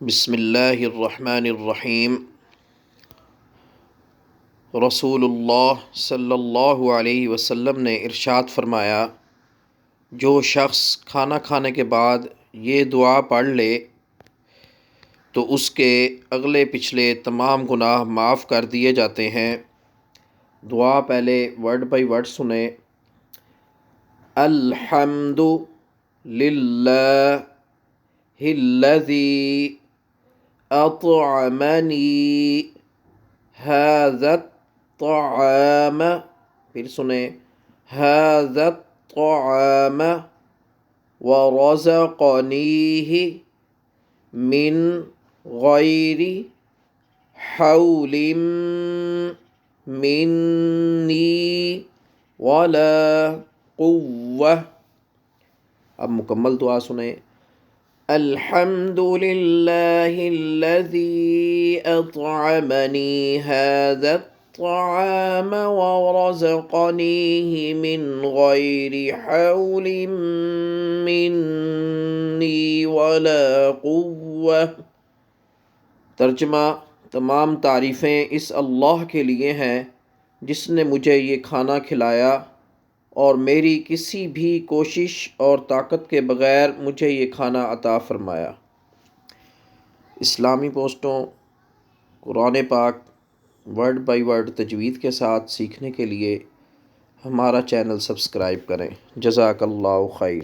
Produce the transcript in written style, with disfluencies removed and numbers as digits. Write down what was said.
بسم اللہ الرحمن الرحیم۔ رسول اللہ صلی اللہ علیہ وسلم نے ارشاد فرمایا، جو شخص کھانا کھانے کے بعد یہ دعا پڑھ لے تو اس کے اگلے پچھلے تمام گناہ معاف کر دیے جاتے ہیں۔ دعا پہلے ورڈ بائی ورڈ سنیں۔ الحمد للہ الذی اطعمنی ھذا الطعام، پھر سنیں، ھذا الطعام ورزقنیہ من غیر حول منی ولا قوة۔ اب مکمل دعا سنیں۔ الحمد للہ الذی اطعمنی ھذا الطعام ورزقنیہ من غیر حول منی ولا قوة۔ ترجمہ: تمام تعریفیں اس اللہ کے لیے ہیں جس نے مجھے یہ کھانا کھلایا اور میری کسی بھی کوشش اور طاقت کے بغیر مجھے یہ کھانا عطا فرمایا۔ اسلامی پوسٹوں قرآن پاک ورڈ بائی ورڈ تجوید کے ساتھ سیکھنے کے لیے ہمارا چینل سبسکرائب کریں۔ جزاک اللہ خیر۔